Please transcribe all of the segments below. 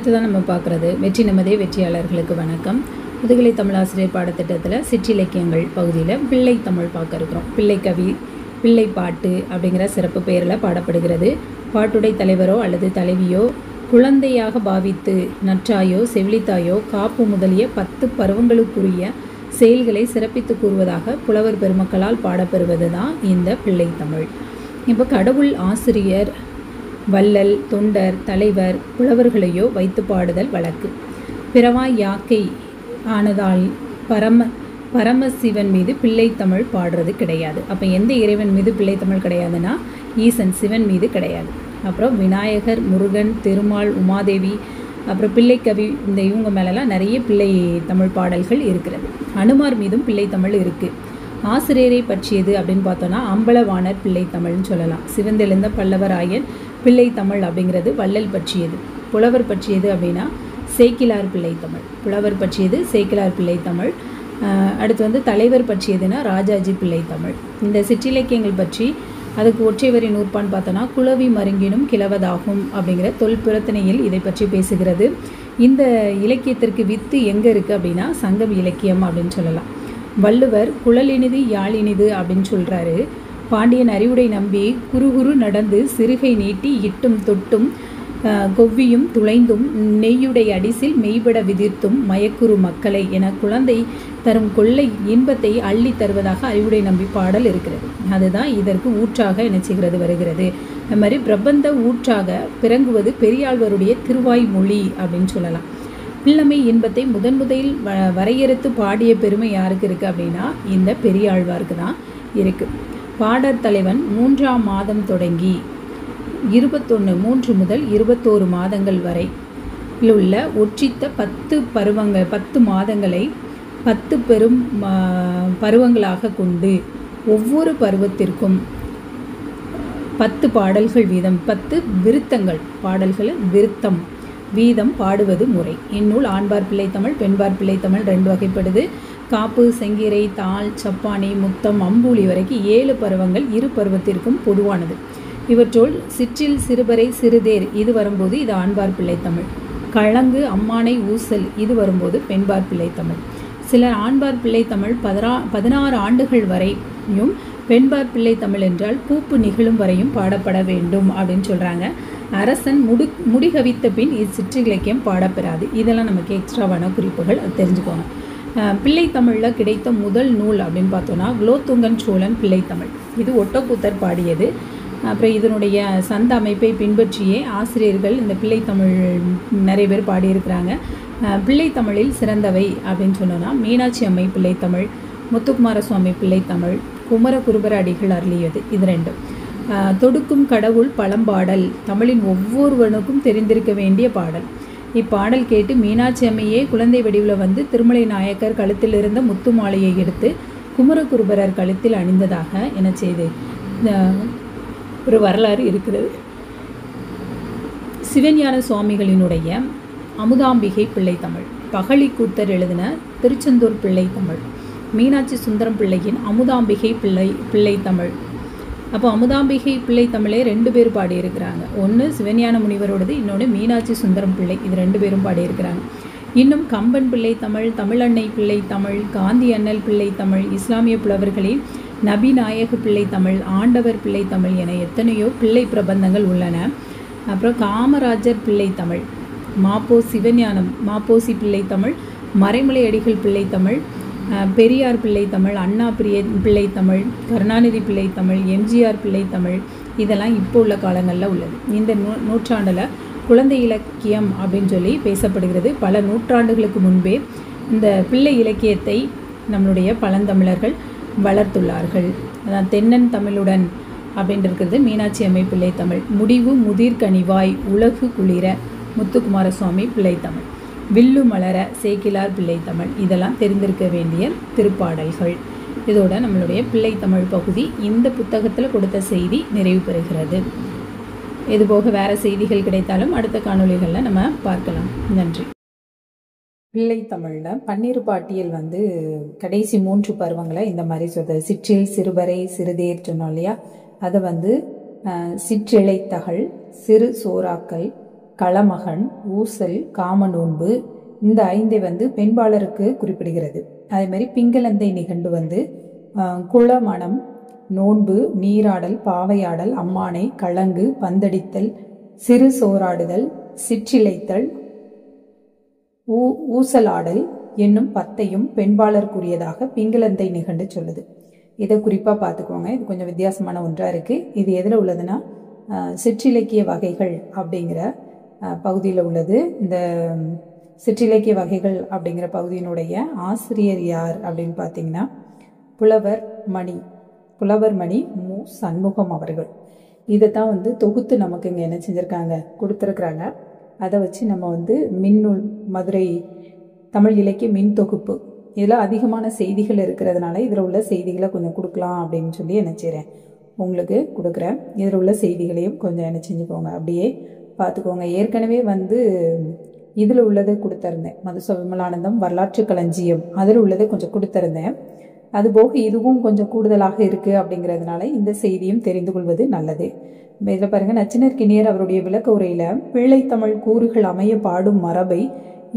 அடுத்ததான் நம்ம பார்க்குறது வெற்றி நமதே வெற்றியாளர்களுக்கு வணக்கம். முதுகலை தமிழாசிரியர் பாடத்திட்டத்தில் சிற்றிலக்கியங்கள் பகுதியில் பிள்ளை தமிழ் பார்க்க இருக்கிறோம். பிள்ளை கவி, பிள்ளை பாட்டு அப்படிங்கிற சிறப்பு பெயரில் பாடப்படுகிறது. பாட்டுடை தலைவரோ அல்லது தலைவியோ குழந்தையாக பாவித்து நற்றாயோ செவிலித்தாயோ காப்பு முதலிய 10 பருவங்களுக்குரிய செயல்களை சிறப்பித்து கூறுவதாக புலவர் பெருமக்களால் பாடப்பெறுவது தான் இந்த பிள்ளை தமிழ். இப்போ கடவுள், ஆசிரியர், வள்ளல், தொண்டர், தலைவர், புலவர்களையோ வைத்து பாடுதல் வழக்கு. பிறவாய் யாக்கை ஆனதால் பரமசிவன் மீது பிள்ளை தமிழ் பாடுறது கிடையாது. அப்போ எந்த இறைவன் மீது பிள்ளை தமிழ் கிடையாதுன்னா ஈசன் சிவன் மீது கிடையாது. அப்புறம் விநாயகர், முருகன், திருமால், உமாதேவி, அப்புறம் பிள்ளைக்கவி, இந்த இவங்க மேலெல்லாம் நிறைய பிள்ளை தமிழ் பாடல்கள் இருக்கிறது. அனுமார் மீதும் பிள்ளை தமிழ் இருக்குது. ஆசிரியரை பற்றியது அப்படின்னு பார்த்தோன்னா அம்பலவாணர் பிள்ளை தமிழ்னு சொல்லலாம். சிவந்தெழுந்த பல்லவராயன் பிள்ளை தமிழ் அப்படிங்கிறது வள்ளல் பற்றியது. புலவர் பற்றியது அப்படின்னா சேக்கிலார் பிள்ளை தமிழ். புலவர் பற்றியது சேக்கிலார் பிள்ளை தமிழ். அடுத்து தலைவர் பற்றியதுன்னா ராஜாஜி பிள்ளை தமிழ். இந்த சிற்றிலக்கியங்கள் பற்றி அதுக்கு ஒற்றை வரி நூற்பான்னு பார்த்தோன்னா குளவி மருங்கினும் கிளவதாகும் அப்படிங்கிற தொல்புறத்திணையில் இதை பற்றி பேசுகிறது. இந்த இலக்கியத்திற்கு வித்து எங்கே இருக்குது அப்படின்னா சங்கம் இலக்கியம் அப்படின்னு சொல்லலாம். வள்ளுவர் குழலினிது யாழினிது அப்படின்னு சொல்கிறாரு. பாண்டியன் அறிவுடை நம்பி குறுகுறு நடந்து சிறுகை நீட்டி இட்டும் தொட்டும் கொவ்வியும் துளைந்தும் நெய்யுடை அடிசில் மெய்பட விதிர்த்தும் மயக்குறு மக்களை என குழந்தை தரும் கொள்ளை இன்பத்தை அள்ளி தருவதாக அறிவுடை நம்பி பாடல் இருக்கிறது. அதுதான் இதற்கு ஊற்றாக நினைச்சுகிறது வருகிறது. அது மாதிரி பிரபந்த ஊற்றாக பிறங்குவது பெரியாழ்வருடைய திருவாய்மொழி அப்படின்னு சொல்லலாம். பிள்ளமை இன்பத்தை முதலில் வரையறுத்து பாடிய பெருமை யாருக்கு இருக்குது அப்படின்னா இந்த பெரியாழ்வாருக்கு தான் இருக்குது. பாடற் தலைவன் 3ஆம் மாதம் தொடங்கி 3 முதல் 21 மாதங்கள் வரை உள்ள ஒற்றித்த 10 மாதங்களை 10 பெரும் பருவங்களாக கொண்டு ஒவ்வொரு பருவத்திற்கும் 10 பாடல்கள் வீதம் 10 விருத்தங்கள் பாடல்கள் விருத்தம் வீதம் பாடுவது முறை. இந்நூல் ஆண்பார் பிள்ளை தமிழ், பெண்பார் பிள்ளை தமிழ் 2 வகைப்படுது. காப்பு, செங்கீரை, தாள், சப்பானி, முத்தம், அம்பூலி வரைக்கும் 7 பருவங்கள் 2 பருவத்திற்கும் பொதுவானது. இவற்றுள் சிற்றில், சிறுபறை, சிறுதேர் இது வரும்போது இது ஆண்பார் பிள்ளை தமிழ். கழங்கு, அம்மானை, ஊசல் இது வரும்போது பெண்பார் பிள்ளை தமிழ். சிலர் ஆண்பார் பிள்ளை தமிழ் 16 ஆண்டுகள் வரையும், பெண்பார் பிள்ளை தமிழ் என்றால் பூப்பு நிகழும் வரையும் பாடப்பட வேண்டும் அப்படின்னு சொல்கிறாங்க. அரசன் முடிகவித்த பின் இச்சிற்றிலக்கியம் பாடப்பெறாது. இதெல்லாம் நமக்கு எக்ஸ்ட்ராவான குறிப்புகள், அது தெரிஞ்சுக்கோங்க. பிள்ளை தமிழில் கிடைத்த முதல் நூல் அப்படின்னு பார்த்தோன்னா குலோத்துங்கன் சோழன் பிள்ளை தமிழ். இது ஒட்டக்கூத்தர் பாடியது. அப்புறம் இதனுடைய சந்த அமைப்பை பின்பற்றியே ஆசிரியர்கள் இந்த பிள்ளை தமிழ் நிறைய பேர் பாடியிருக்கிறாங்க. பிள்ளை தமிழில் சிறந்தவை அப்படின்னு சொன்னோன்னா மீனாட்சி அம்மை பிள்ளை தமிழ், முத்துக்குமார சுவாமி பிள்ளை தமிழ், குமரகுருபர அடிகள் அருளியது இது 2. தொடுக்கும் கடவுள் பழம்பாடல் தமிழின் ஒவ்வொருவனுக்கும் தெரிந்திருக்க வேண்டிய பாடல். இப்பாடல் கேட்டு மீனாட்சி அம்மையே குழந்தை வடிவில் வந்து திருமலை நாயக்கர் கழுத்தில் இருந்த முத்து மாலையை எடுத்து குமரகுருபரர் கழுத்தில் அணிந்ததாக என செய்து ஒரு வரலாறு இருக்கிறது. சிவஞான சுவாமிகளினுடைய அமுதாம்பிகை பிள்ளை தமிழ், பகழிக்கூத்தர் எழுதின திருச்செந்தூர் பிள்ளை தமிழ், மீனாட்சி சுந்தரம் பிள்ளையின் அமுதாம்பிகை பிள்ளை தமிழ். அப்போ அமுதாம்பிகை பிள்ளை தமிழே 2 பேர் பாடியிருக்கிறாங்க. ஒன்று சிவஞான முனிவரோடது, இன்னொன்று மீனாட்சி சுந்தரம் பிள்ளை, இது 2 பேரும் பாடியிருக்கிறாங்க. இன்னும் கம்பன் பிள்ளை தமிழ், தமிழன்னை பிள்ளை தமிழ், காந்தி அண்ணல் பிள்ளை தமிழ், இஸ்லாமிய புலவர்களின் நபி நாயக பிள்ளை தமிழ், ஆண்டவர் பிள்ளை தமிழ் என எத்தனையோ பிள்ளை பிரபந்தங்கள் உள்ளன. அப்புறம் காமராஜர் பிள்ளை தமிழ், மாப்போசி பிள்ளை தமிழ், மறைமலை அடிகள் பிள்ளை தமிழ், பெரியார் பிள்ளை தமிழ், அண்ணா பிள்ளை தமிழ், கருணாநிதி பிள்ளை தமிழ், எம்ஜிஆர் பிள்ளை தமிழ் இதெல்லாம் இப்போ உள்ள காலங்களில் உள்ளது. இந்த நூற்றாண்டில் குழந்தை இலக்கியம் அப்படின்னு சொல்லி பேசப்படுகிறது. பல நூற்றாண்டுகளுக்கு முன்பே இந்த பிள்ளை இலக்கியத்தை நம்மளுடைய பழந்தமிழர்கள் வளர்த்துள்ளார்கள். அதான் தென்னன் தமிழுடன் அப்படின்னு இருக்கிறது மீனாட்சி அம்மை பிள்ளை தமிழ், முடிவு முதிர்கனிவாய் உலகு குளிர முத்துக்குமார சுவாமி பிள்ளை தமிழ், வில்லு மலர சேக்கிலார் பிள்ளை தமிழ் இதெல்லாம் தெரிந்திருக்க வேண்டிய திருப்பாடல்கள். இதோட நம்மளுடைய பிள்ளை தமிழ் பகுதி இந்த புத்தகத்தில் கொடுத்த செய்தி நிறைவு பெறுகிறது. இதுபோக வேறு செய்திகள் கிடைத்தாலும் அடுத்த காணொளிகளில் நம்ம பார்க்கலாம். நன்றி. பிள்ளை தமிழில் பன்னிரு பாட்டியல் கடைசி 3 பருவங்களை இந்த மாதிரி சொல்கிறது. சிற்றில், சிறுபறை, சிறுதேர் சொன்னோம் இல்லையா, அதை சிற்றிழைத்தகள், சிறு சோறாக்கள், களமகன், ஊசல், காம நோன்பு, இந்த 5 வந்து பெண்பாளருக்கு குறிப்பிடுகிறது. அதே மாதிரி பிங்களந்தை நிகண்டு வந்து குளமணம், நோன்பு, நீராடல், பாவையாடல், அம்மானை, களங்கு, பந்தடித்தல், சிறு சோறாடுதல், சிற்றிழைத்தல், ஊசலாடல் என்னும் 10ஐயும் பெண்பாளருக்குரியதாக பிங்களந்தை நிகண்டு சொல்லுது. இதை குறிப்பாக பார்த்துக்கோங்க. இது கொஞ்சம் வித்தியாசமான ஒன்றாக இருக்குது. இது எதில் உள்ளதுன்னா சிற்றிலக்கிய வகைகள் அப்படிங்கிற பகுதியில் உள்ளது. இந்த சிற்றிலக்கிய வகைகள் அப்படிங்கிற பகுதியினுடைய ஆசிரியர் யார் அப்படின்னு பார்த்தீங்கன்னா புலவர் மணி மு. சண்முகம் அவர்கள். இதை தான் வந்து தொகுத்து நமக்கு இங்கே என்ன செஞ்சுருக்காங்க, கொடுத்துருக்குறாங்க. அதை வச்சு நம்ம வந்து மின்னூல் மதுரை தமிழ் இலக்கிய மின் தொகுப்பு, இதில் அதிகமான செய்திகள் இருக்கிறதுனால இதில் உள்ள செய்திகளை கொஞ்சம் கொடுக்கலாம் அப்படின்னு சொல்லி என்ன செய்கிறேன், உங்களுக்கு கொடுக்குறேன். இதில் உள்ள செய்திகளையும் கொஞ்சம் என்ன செஞ்சுக்கோங்க, அப்படியே பார்த்துக்கோங்க. ஏற்கனவே வந்து இதில் உள்ளதை கொடுத்துருந்தேன், மதுச விமலானந்தம் வரலாற்று களஞ்சியம், அதில் உள்ளதை கொஞ்சம் கொடுத்துருந்தேன். அதுபோக இதுவும் கொஞ்சம் கூடுதலாக இருக்குது அப்படிங்கிறதுனால இந்த செய்தியும் தெரிந்து கொள்வது நல்லது. இதில் பாருங்கள், நச்சினார்க்கினியர் அவருடைய விளக்க உரையில் பிள்ளைத்தமிழ் கூறுகள் அமைய பாடும் மரபை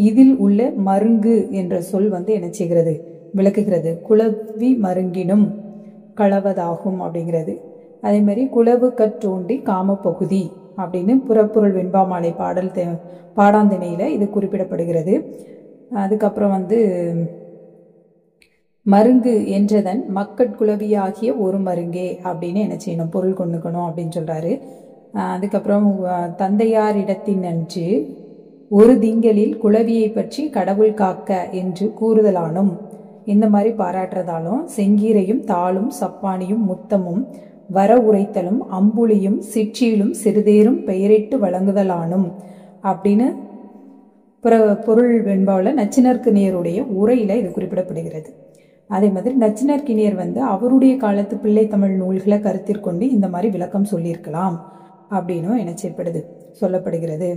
இதில் உள்ள மருங்கு என்ற சொல் வந்து என்ன செய்கிறது, விளக்குகிறது. குளவி மருங்கினும் களவதாகும் அப்படிங்கிறது. அதே மாதிரி குளவு கற்றோண்டி காமப்பகுதி அப்படின்னு புறப்பொருள் வெண்பாமாலை பாடாந்திணையில் இது குறிப்பிடப்படுகிறது. அதுக்கப்புறம் வந்து மருங்கு என்றதன் மக்கட்குளவியாகிய ஒரு மருங்கே அப்படின்னு என்ன செய்யணும், பொருள் கொண்டுக்கணும் அப்படின்னு சொல்கிறாரு. அதுக்கப்புறம் தந்தையாரிடத்தின் அன்று ஒரு திங்களில் குளவியை பற்றி கடவுள் காக்க என்று கூறுதலானும், இந்த மாதிரி பாராட்டுறதாலும் செங்கீரையும் தாளும் சப்பானியும் முத்தமும் வர உரைத்தலும் அம்புலியும் சிற்றியிலும் சிறுதேரும் பெயரிட்டு வழங்குதலானும் அப்படின்னு பொருள் வெண்பாவில் நச்சினார்க்கினியருடைய உரையில் இது குறிப்பிடப்படுகிறது. அதே மாதிரி நச்சினார்க்கினியர் வந்து அவருடைய காலத்து பிள்ளைத்தமிழ் நூல்களை கருத்திற்கொண்டு இந்த மாதிரி விளக்கம் சொல்லியிருக்கலாம் அப்படின்னும் என்ன செய்யப்படுது, சொல்லப்படுகிறது.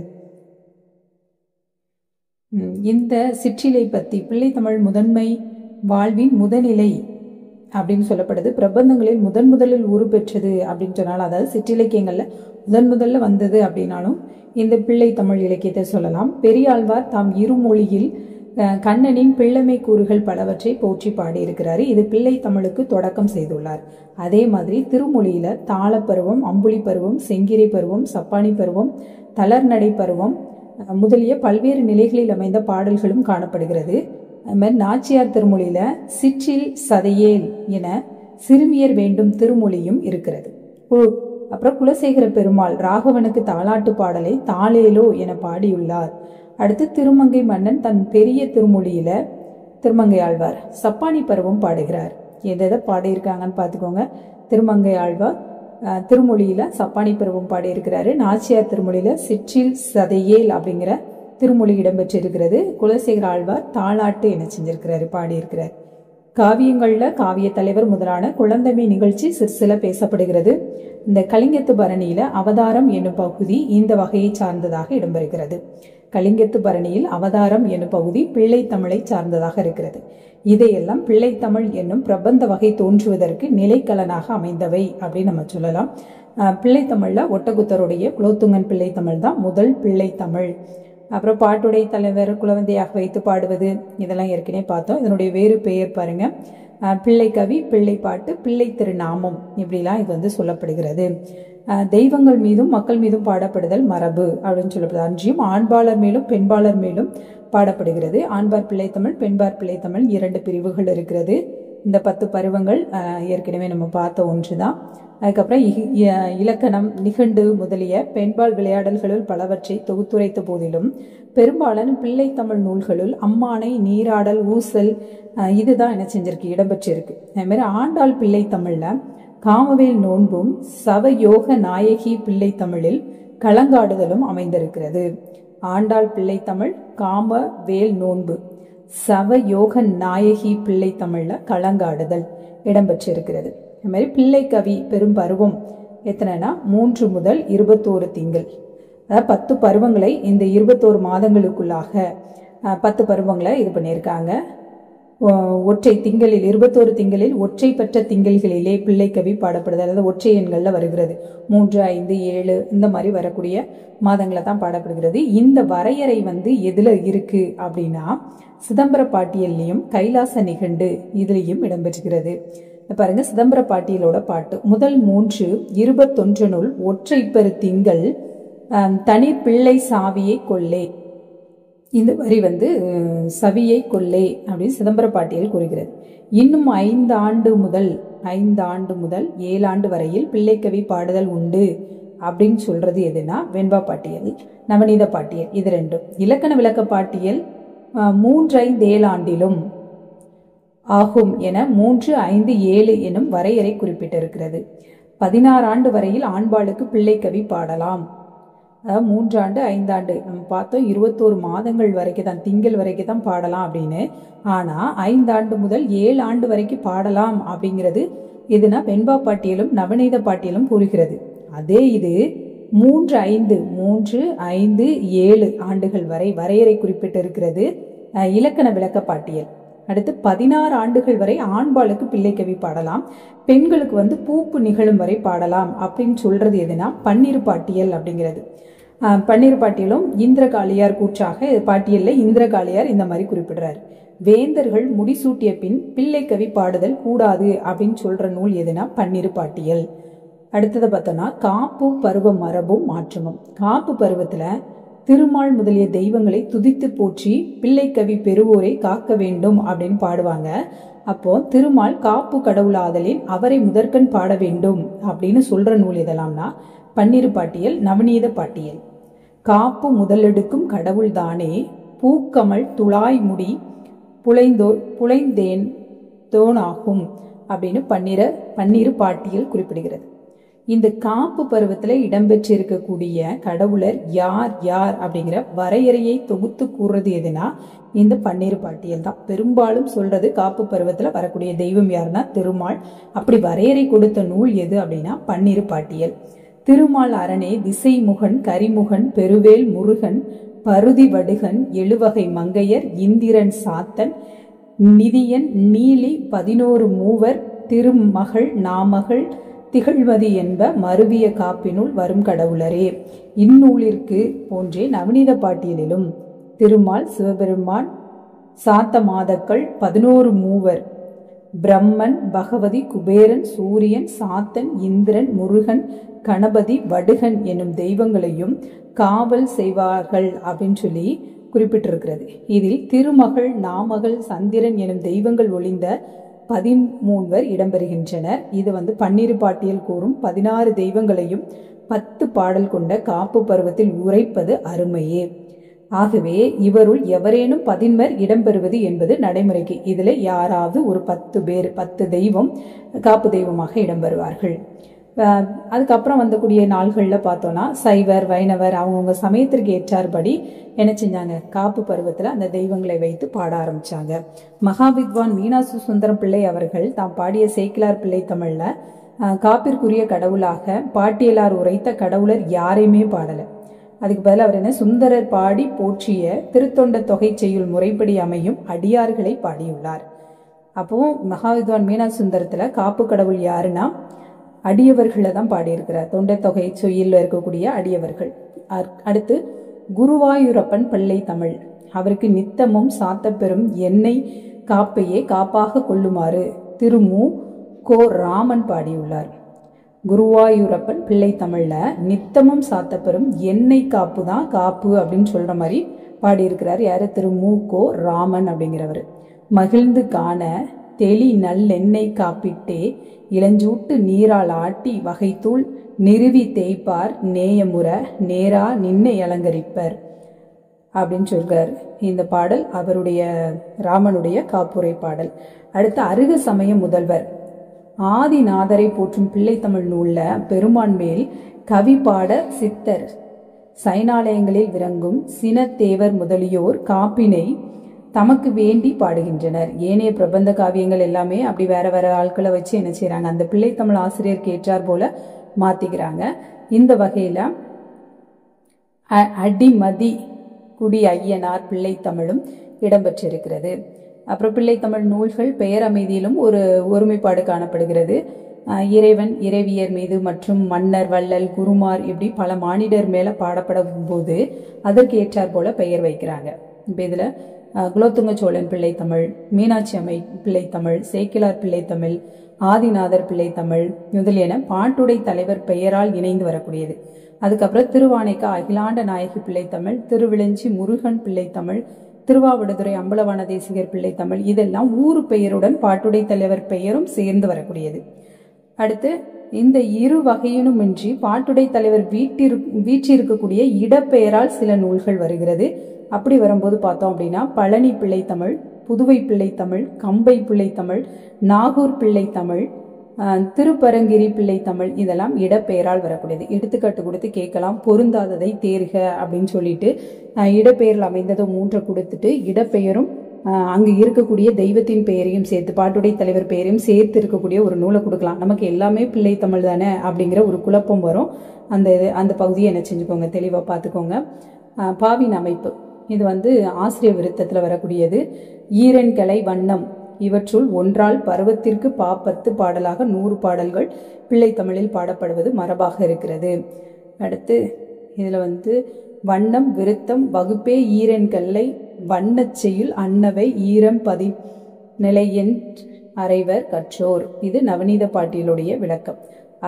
இந்த சிற்றிலை பற்றி பிள்ளைத்தமிழ் முதன்மை வாழ்வின் முதநிலை அப்படின்னு சொல்லப்படுது. பிரபந்தங்களில் முதலில் உரு பெற்றது அப்படின்னு சொன்னாலும், அதாவது சிற்றிலக்கியங்களில் முதல்ல வந்தது அப்படின்னாலும் இந்த பிள்ளைத்தமிழ் இலக்கியத்தை சொல்லலாம். பெரியாழ்வார் தாம் இருமொழியில் கண்ணனின் பிள்ளைமை கூறுகள் பலவற்றை போற்றி பாடியிருக்கிறாரு. இது பிள்ளை தமிழுக்கு தொடக்கம் செய்துள்ளார். அதே மாதிரி திருமொழியில தாளப்பருவம், அம்புலி பருவம், செங்கிரை பருவம், சப்பானி பருவம், தளர்நடை பருவம் முதலிய பல்வேறு நிலைகளில் அமைந்த பாடல்களும் காணப்படுகிறது. அது மாதிரி நாச்சியார் திருமொழியில சிற்றில் சதையேல் என சிறுமியர் வேண்டும் திருமொழியும் இருக்கிறது. அப்புறம் குலசேகர பெருமாள் ராகவனுக்கு தாலாட்டு பாடலை தாளேலோ என பாடியுள்ளார். அடுத்து திருமங்கை மன்னன் தன் பெரிய திருமொழியில திருமங்கை ஆழ்வார் சப்பானி பருவம் பாடுகிறார். எதை பாடியிருக்காங்கன்னு பார்த்துக்கோங்க. திருமங்கை ஆழ்வார் திருமொழியில சப்பானி பருவம் பாடியிருக்கிறாரு. நாச்சியார் திருமொழியில சிற்றில் சதையேல் அப்படிங்கிற திருமொழி இடம்பெற்றிருக்கிறது. குலசேகர ஆழ்வார் தாலாட்டு என்ன செஞ்சிருக்கிறாரு, பாடியிருக்கிறார். காவியங்கள்ல காவிய தலைவர் முதலான குழந்தமை நிகழ்ச்சி சிற்சில பேசப்படுகிறது. இந்த கலிங்கத்து பரணியில அவதாரம் என்னும் பகுதி இந்த வகையை சார்ந்ததாக இடம்பெறுகிறது. கலிங்கத்து பரணியில் அவதாரம் என்னும் பகுதி பிள்ளைத்தமிழை சார்ந்ததாக இருக்கிறது. இதையெல்லாம் பிள்ளைத்தமிழ் என்னும் பிரபந்த வகை தோன்றுவதற்கு நிலைக்கலனாக அமைந்தவை அப்படின்னு நம்ம சொல்லலாம். பிள்ளைத்தமிழ்ல ஒட்டகுத்தருடைய குலோத்துங்கன் பிள்ளைத்தமிழ் தான் முதல் பிள்ளைத்தமிழ். அப்புறம் பாட்டுடை தலைவர் குலவந்தையாக வைத்து பாடுவது, இதெல்லாம் ஏற்கனவே பார்த்தோம். இதனுடைய வேறு பெயர் பாருங்க, பிள்ளை கவி, பிள்ளை பாட்டு, பிள்ளை திருநாமம், இப்படிலாம் இது வந்து சொல்லப்படுகிறது. தெய்வங்கள் மீதும் மக்கள் மீதும் பாடப்படுதல் மரபு அப்படின்னு சொல்லப்படுது. அன்றியும் ஆண்பாளர் மேலும் பெண்பாளர் மேலும் பாடப்படுகிறது. ஆண்பார் பிள்ளைத்தமிழ், பெண்பார் பிள்ளைத்தமிழ் 2 பிரிவுகள் இருக்கிறது. இந்த 10 பருவங்கள் ஏற்கனவே நம்ம பார்த்த ஒன்றுதான். அதுக்கப்புறம் இலக்கணம், நிகண்டு முதலிய பெண்பால் விளையாடல்களுள் பலவற்றை தொகுத்துரைத்த போதிலும் பெரும்பாலான பிள்ளைத்தமிழ் நூல்களுள் அம்மானை, நீராடல், ஊசல் இதுதான் என்ன செஞ்சிருக்கு, இடம்பெற்றிருக்கு. அதே மாதிரி ஆண்டாள் பிள்ளைத்தமிழ்ல காமவேல் நோன்பும் சவயோக நாயகி பிள்ளைத்தமிழில் களங்காடுதலும் அமைந்திருக்கிறது. ஆண்டாள் பிள்ளைத்தமிழ் காமவேல் நோன்பு, சவயோக நாயகி பிள்ளைத்தமிழ்ல களங்காடுதல் இடம்பெற்றிருக்கிறது. அது மாதிரி பிள்ளை கவி பெரும் பருவம் எத்தனைனா 3 முதல் 21 திங்கள், அதாவது 10 பருவங்களை இந்த 21 மாதங்களுக்குள்ளாக 10 பருவங்களை இது பண்ணியிருக்காங்க. ஒற்றை திங்களில் 21 திங்களில் ஒற்றை பெற்ற திங்கள்களிலே பிள்ளைக்கவி பாடப்படுது. அதாவது ஒற்றை எண்களில் வருகிறது. 3, 5, 7 இந்த மாதிரி வரக்கூடிய மாதங்களை தான் பாடப்படுகிறது. இந்த வரையறை எதில் இருக்கு அப்படின்னா சிதம்பர பாட்டியல்லையும் கைலாச நிகண்டு இதுலேயும் இடம்பெறுகிறது. பாருங்க, சிதம்பர பாட்டியலோட பாட்டு முதல் 3 21 ஒற்றை பெரு திங்கள் தனி பிள்ளை சாவியை கொல்லே. இந்த வரி சவியை கொல்லே அப்படின்னு சிதம்பர பாட்டியல் கூறுகிறது. இன்னும் 5 ஆண்டு முதல் 7 ஆண்டு வரையில் பிள்ளைக்கவி பாடுதல் உண்டு அப்படின்னு சொல்றது எதுனா வெண்பா பாட்டியல், நவநீத பாட்டியல். இது ரெண்டும். இலக்கண விளக்க பாட்டியல் 3, 5, 7 ஆண்டிலும் ஆகும் என 3, 5, 7 எனும் வரையறை குறிப்பிட்டிருக்கிறது. 16 ஆண்டு வரையில் ஆண்பாளுக்கு பிள்ளைக்கவி பாடலாம். அதாவது 3 ஆண்டு 5 ஆண்டு நம்ம பார்த்தோம், 21 மாதங்கள் வரைக்கும் தான், திங்கள் வரைக்கும் தான் பாடலாம் அப்படின்னு. ஆனா 5 ஆண்டு முதல் 7 ஆண்டு வரைக்கும் பாடலாம் அப்படிங்கிறது எதுனா வெண்பா பாட்டியலும் நவநீத பாட்டியலும் கூறுகிறது. அதே இது 3, 5, 7 ஆண்டுகள் வரை வரையறை குறிப்பிட்டிருக்கிறது இலக்கண விளக்க பாட்டியல். அடுத்து 16 ஆண்டுகள் வரை ஆண்பாளுக்கு பிள்ளைக்கவி பாடலாம், பெண்களுக்கு பூப்பு நிகழும் வரை பாடலாம் அப்படின்னு சொல்றது எதுனா பன்னிரு பாட்டியல் அப்படிங்கிறது. பன்னிரு பாட்டியலும் இந்திரகாளியார் கூற்றாக பாட்டியல்ல இந்திரகாளியார் இந்த மாதிரி குறிப்பிடுறாரு. வேந்தர்கள் முடிசூட்டிய பின் பிள்ளைக்கவி பாடுதல் கூடாது அப்படின்னு சொல்ற நூல் எதுனா பன்னிரு பாட்டியல். அடுத்தது பார்த்தோம்னா காப்பு பருவ மரபும் மாற்றமும். காப்பு பருவத்துல திருமால் முதலிய தெய்வங்களை துதித்து போற்றி பிள்ளைக்கவி பெறுவோரை காக்க வேண்டும் அப்படின்னு பாடுவாங்க. அப்போ திருமால் காப்பு கடவுளாதலின் அவரை முதற்கண் பாட வேண்டும் அப்படின்னு சொல்ற நூல் எதெல்லாம்னா பன்னிரு பாட்டியல், நவநீத பாட்டியல். காப்பு முதலெடுக்கும் கடவுள் தானே பூக்கமல் துளாய் முடி புலைந்தேன் தோனாகும் அப்படின்னு பன்னிரு பாட்டியல் குறிப்பிடுகிறது. இந்த காப்பு பருவத்துல இடம்பெற்றிருக்கக்கூடிய கடவுளர் யார் யார் அப்படிங்கிற வரையறையை தொகுத்து கூறுறது எதுனா இந்த பன்னிரு பாட்டியல் தான். பெரும்பாலும் சொல்றது காப்பு பருவத்துல வரக்கூடிய தெய்வம் யாருன்னா திருமால். அப்படி வரையறை கொடுத்த நூல் எது அப்படின்னா பன்னிரு பாட்டியல். திருமால் அரணே திசைமுகன் கரிமுகன் பெருவேல் முருகன் பருதி வடுகன் எழுவகை மங்கையர் இந்திரன் சாத்தன் நிதியன் நீலி 11 மூவர் திருமகள் நாமகள் திகழ்வதி என்ப மருவிய காப்பினுள் வரும் கடவுளரே. இந்நூலிற்கு போன்றே நவநீத பாட்டியலிலும் திருமால், சிவபெருமான், சாத்த மாதக்கள், 11 மூவர், பிரம்மன், பகவதி, குபேரன், சூரியன், சாத்தன், இந்திரன், முருகன், கணபதி, வடுகன் என்னும் தெய்வங்களையும் காவல் செய்வார்கள் அப்படின்னு சொல்லி குறிப்பிட்டிருக்கிறது. இதில் திருமகள், நாமகள், சந்திரன் எனும் தெய்வங்கள் ஒளிந்த 13 இடம்பெறுகின்றனர். இது பன்னிரு பாட்டியல் கூறும் 16 தெய்வங்களையும் 10 பாடல் கொண்ட காப்பு பருவத்தில் உரைப்பது அருமையே. ஆகவே இவருள் எவரேனும் 10 இடம்பெறுவது என்பது நடைமுறைக்கு. இதுல யாராவது ஒரு 10 பேர் 10 தெய்வம் காப்பு தெய்வமாக இடம்பெறுவார்கள். அதுக்கப்புறம் வந்தக்கூடிய நாள்கள்ல பார்த்தோம்னா சைவர், வைணவர் அவங்கவுங்க சமயத்திற்கு ஏற்றார்படி என்ன செஞ்சாங்க, காப்பு பருவத்துல அந்த தெய்வங்களை வைத்து பாட ஆரம்பிச்சாங்க. மகாவித்வான் மீனாட்சி சுந்தரம் பிள்ளை அவர்கள் தாம் பாடிய சேக்கிலார் பிள்ளை தமிழ்ல காப்பிற்குரிய கடவுளாக பாட்டியலார் உரைத்த கடவுளர் யாரையுமே பாடல. அதுக்கு பதில் அவர் என்ன சுந்தரர் பாடி போற்றிய திருத்தொண்ட தொகை செய்யுள் முறைப்படி அமையும் அடியார்களை பாடியுள்ளார். அப்போ மகாவித்வான் மீனாட்சி சுந்தரத்துல காப்பு கடவுள் யாருன்னா அடியவர்களை தான் பாடியிருக்கிறார். தொண்டை தொகை செய்யுள் இருக்கக்கூடிய அடியவர்கள். அடுத்து குருவாயூரப்பன் பிள்ளை தமிழ். அவருக்கு நித்தமும் சாத்தப்பெறும் எண்ணெய் காப்பையே காப்பாக கொள்ளுமாறு திருமு கோ ராமன் பாடியுள்ளார். குருவாயூரப்பன் பிள்ளை தமிழ்ல நித்தமும் சாத்தப்பெறும் எண்ணெய் காப்பு தான் காப்பு அப்படின்னு சொல்ற மாதிரி பாடியிருக்கிறார். யாரு? திரு மு கோ ராமன் அப்படிங்கிறவர். மகிழ்ந்து காண தெளி நல்லெண்ணெய் காப்பிட்டே இளஞ்சூட்டு நீரால் ஆட்டி வகைத்தூள் நிறுவி தேய்ப்பார் நேயமுற நேரா நின்னை அலங்கரிப்பர் அப்படின்னு சொல்றார். இந்த பாடல் அவருடைய ராமனுடைய காப்புரை பாடல். அடுத்து அருக சமய முதல்வர் ஆதிநாதரை போற்றும் பிள்ளை தமிழ் நூல்ல பெருமான் மேல் கவி பாட சித்தர் சைனாலயங்களில் விளங்கும் சினத்தேவர் முதலியோர் காப்பினை தமக்கு வேண்டி பாடுகின்றனர். ஏனைய பிரபந்த காவியங்கள் எல்லாமே அப்படி வேற வேற ஆட்களை வச்சு என்ன செய்யறாங்க, அந்த பிள்ளை தமிழ் ஆசிரியருக்கு ஏற்றார் போல மாத்திக்கிறாங்க. இந்த வகையில அடிமதி குடி ஐயனார் பிள்ளை தமிழும் இடம்பெற்றிருக்கிறது. அப்புறம் பிள்ளைத்தமிழ் நூல்கள் பெயர் அமைதியிலும் ஒரு ஒருமைப்பாடு காணப்படுகிறது. இறைவன் இறைவியர் மீது மற்றும் மன்னர், வள்ளல், குருமார் இப்படி பல மானிடர் மேல பாடப்படும் போது அதற்கு ஏற்றார் போல பெயர் வைக்கிறாங்க. இப்போ இதுல குலோத்துங்க சோழன் பிள்ளைத்தமிழ், மீனாட்சி அம்மை பிள்ளைத்தமிழ், சேக்கிலார் பிள்ளைத்தமிழ், ஆதிநாதர் பிள்ளைத்தமிழ் முதலியன பாட்டுடை தலைவர் பெயரால் இணைந்து வரக்கூடியது. அதுக்கப்புறம் திருவானைக்கா அகிலாண்ட நாயகி பிள்ளைத்தமிழ், திருவிழஞ்சி முருகன் பிள்ளைத்தமிழ், திருவாவடுதுறை அம்பலவான தேசிகர் பிள்ளைத்தமிழ் இதெல்லாம் ஊர் பெயருடன் பாட்டுடை தலைவர் பெயரும் சேர்ந்து வரக்கூடியது. அடுத்து இந்த இரு வகையினுமின்றி பாட்டுடை தலைவர் வீற்றிருக்கக்கூடிய இடப்பெயரால் சில நூல்கள் வருகிறது. அப்படி வரும்போது பார்த்தோம் அப்படின்னா பழனி பிள்ளைத்தமிழ், புதுவை பிள்ளைத்தமிழ், கம்பை பிள்ளைத்தமிழ், நாகூர் பிள்ளைத்தமிழ், திருப்பரங்கிரி பிள்ளைத்தமிழ் இதெல்லாம் இடப்பெயரால் வரக்கூடியது. எடுத்துக்காட்டு கொடுத்து கேட்கலாம். பொருந்தாததை தேர்க அப்படின்னு சொல்லிட்டு இடப்பெயரில் அமைந்ததை 3 கொடுத்துட்டு இடப்பெயரும் அங்கு இருக்கக்கூடிய தெய்வத்தின் பெயரையும் சேர்த்து பாட்டுடை தலைவர் பெயரையும் சேர்த்து இருக்கக்கூடிய ஒரு நூலை கொடுக்கலாம். நமக்கு எல்லாமே பிள்ளைத்தமிழ் தானே அப்படிங்கிற ஒரு குழப்பம் வரும். அந்த பகுதியை என்ன செஞ்சுக்கோங்க, தெளிவாக பார்த்துக்கோங்க. பாவின் அமைப்பு இது ஆசிரிய விருத்தத்தில் வரக்கூடியது. ஈரன்கலை வண்ணம் இவற்றுள் ஒன்றால் பருவத்திற்கு 10 பாடலாக 100 பாடல்கள் பிள்ளைத்தமிழில் பாடப்படுவது மரபாக இருக்கிறது. அடுத்து இதில் வண்ணம் விருத்தம் வகுப்பே ஈரன்கல்லை வண்ணச் செய்யுள் அன்னவை ஈரம் பதி நிலையென் அறைவர் கற்றோர். இது நவநீத பாட்டியலுடைய விளக்கம்.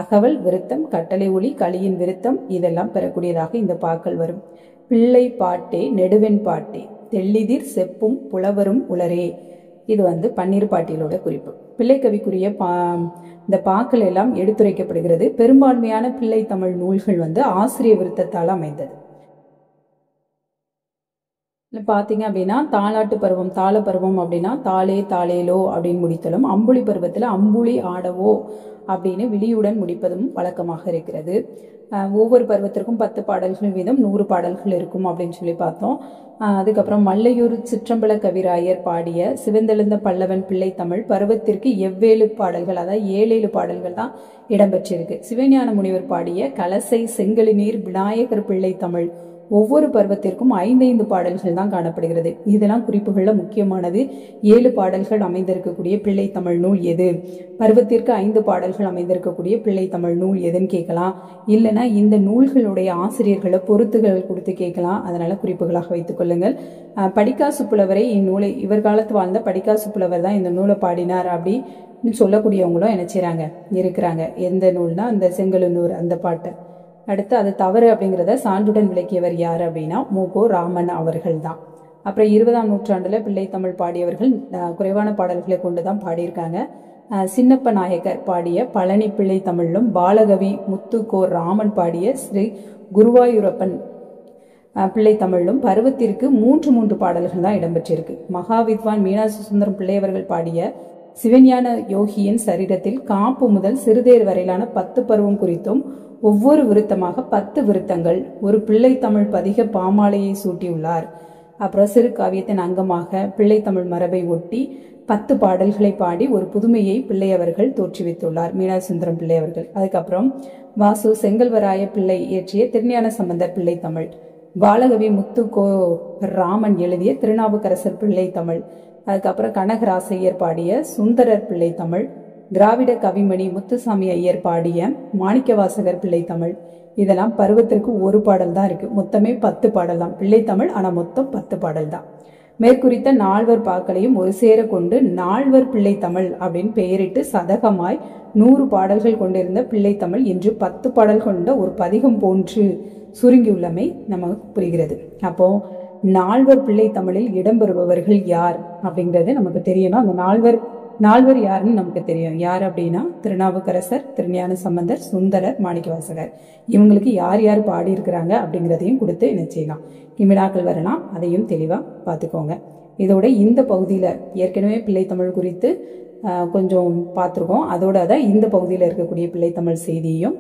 அகவல் விருத்தம், கட்டளை ஒளி, களியின் விருத்தம் இதெல்லாம் பெறக்கூடியதாக இந்த பாக்கள் வரும். பிள்ளை பாட்டே நெடுவெண் பாட்டே தெள்ளிதிர் செப்பும் புலவரும் உளரே. இது பன்னீர் பாட்டியலோட குறிப்பு. பிள்ளைக்கவிக்குரிய இந்த பாக்கள் எல்லாம் எடுத்துரைக்கப்படுகிறது. பெரும்பான்மையான பிள்ளை தமிழ் நூல்கள் ஆசிரிய விருத்தத்தால் அமைந்தது. பார்த்தீங்க அப்படின்னா தாலாட்டு பருவம், தாள பருவம் அப்படின்னா தாளே தாளேலோ அப்படின்னு முடித்தலும், அம்புலி பருவத்தில் அம்புலி ஆடவோ அப்படின்னு விழியுடன் முடிப்பதும் வழக்கமாக இருக்கிறது. ஒவ்வொரு பருவத்திற்கும் 10 பாடல்கள் வீதம் 100 பாடல்கள் இருக்கும் அப்படின்னு சொல்லி பார்த்தோம். அதுக்கப்புறம் மல்லையூர் சிற்றம்பல கவிராயர் பாடிய சிவந்தெழுந்த பல்லவன் பிள்ளைத்தமிழ் பருவத்திற்கு 7 பாடல்கள், அதாவது 7 பாடல்கள் தான் இடம்பெற்றிருக்கு. சிவஞான முனிவர் பாடிய கலசை செங்கலிநீர் விநாயகர் பிள்ளைத்தமிழ் ஒவ்வொரு பருவத்திற்கும் 5 பாடல்கள் தான் காணப்படுகிறது. இதெல்லாம் குறிப்புகள்ல முக்கியமானது. 7 பாடல்கள் அமைந்திருக்கக்கூடிய பிள்ளை தமிழ் நூல் எது, பருவத்திற்கு 5 பாடல்கள் அமைந்திருக்கக்கூடிய பிள்ளை தமிழ் நூல் எதுன்னு கேட்கலாம். இல்லைன்னா இந்த நூல்களுடைய ஆசிரியர்களை பொறுத்துகள் கொடுத்து கேட்கலாம். அதனால குறிப்புகளாக வைத்துக் கொள்ளுங்கள். படிக்காசு புலவரை இந்நூலை இவர் காலத்து வாழ்ந்த படிக்காசு புலவர் தான் இந்த நூலை பாடினார் அப்படின்னு சொல்லக்கூடியவங்களும் என்ன செய்யறாங்க இருக்கிறாங்க. எந்த நூல்னா அந்த செங்கலுநூர் அந்த பாட்டை. அடுத்து அது தவறு அப்படிங்கிறத சான்றுடன் விளக்கியவர் யார் அப்படின்னா மூகோ ராமன் அவர்கள் தான். அப்புறம் 20ஆம் நூற்றாண்டுல பிள்ளை தமிழ் பாடியவர்கள் குறைவான பாடல்களை கொண்டுதான் பாடியிருக்காங்க. சின்னப்ப நாயக்கர் பாடிய பழனி பிள்ளை தமிழிலும், பாலகவி முத்துக்கோ ராமன் பாடிய ஸ்ரீ குருவாயூரப்பன் பிள்ளை தமிழிலும் பருவத்திற்கு 3 பாடல்கள் தான் இடம்பெற்றிருக்கு. மகாவித்வான் மீனாட்சி சுந்தரம் பிள்ளையவர்கள் பாடிய சிவஞான யோகியின் சரிதத்தில் காப்பு முதல் சிறுதேர் வரையிலான 10 பருவம் குறித்தும் ஒவ்வொரு விருத்தமாக 10 விருத்தங்கள் ஒரு பிள்ளை தமிழ் பதிக பாமாலையை சூட்டியுள்ளார். அப்புறம் சிறு காவியத்தின் அங்கமாக பிள்ளை தமிழ் மரபை ஒட்டி 10 பாடல்களை பாடி ஒரு புதுமையை பிள்ளையவர்கள் தோற்றுவித்துள்ளார், மீனாட்சி சுந்தரம் பிள்ளையவர்கள். அதுக்கப்புறம் வாசு செங்கல்வராய பிள்ளை இயற்றிய திருஞான சம்பந்தர் பிள்ளை தமிழ், பாலகவி முத்துக்கோ ராமன் எழுதிய திருநாவுக்கரசர் பிள்ளை தமிழ், அதுக்கப்புறம் கனகராசையர் பாடிய சுந்தரர் பிள்ளை தமிழ், திராவிட கவிமணி முத்துசாமி ஐயர் பாடிய மாணிக்கவாசகர் பிள்ளை தமிழ். இதெல்லாம் பருவத்திற்கு 1 பாடல் தான் இருக்கு. மொத்தமே 10 பாடல் தான் பிள்ளை தமிழ். ஆனா மொத்தம் 10 பாடல் தான். மேற்குறித்த 4 பாக்களையும் ஒரு சேர கொண்டு 4 பிள்ளை தமிழ் அப்படின்னு பெயரிட்டு சதகமாய் 100 பாடல்கள் கொண்டிருந்த பிள்ளை தமிழ் இன்று 10 பாடல் கொண்ட ஒரு பதிகம் போன்று சுருங்கியுள்ளமை நமக்கு புரிகிறது. அப்போ 4 பிள்ளை தமிழில் இடம்பெறுபவர்கள் யார் அப்படிங்கிறது நமக்கு தெரியணும். அந்த 4 யாருன்னு நமக்கு தெரியும். யார் அப்படின்னா திருநாவுக்கரசர், திருஞான சம்பந்தர், சுந்தரர், மாணிக்கவாசகர். இவங்களுக்கு யார் யார் பாடி இருக்கிறாங்க அப்படிங்கிறதையும் கொடுத்து என்ன செய்யலாம், வினாக்கள் வரலாம். அதையும் தெளிவா பார்த்துக்கோங்க. இதோட இந்த பகுதியில ஏற்கனவே பிள்ளை தமிழ் குறித்து கொஞ்சம் பார்த்துருக்கோம். அதோட தான் இந்த பகுதியில் இருக்கக்கூடிய பிள்ளை தமிழ் செய்தியையும்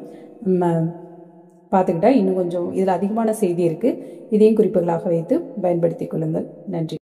பார்த்துக்கிட்டா இன்னும் கொஞ்சம் இதில் அதிகமான செய்தி இருக்கு. இதையும் குறிப்புகளாக வைத்து பயன்படுத்திக் கொள்ளுங்கள். நன்றி.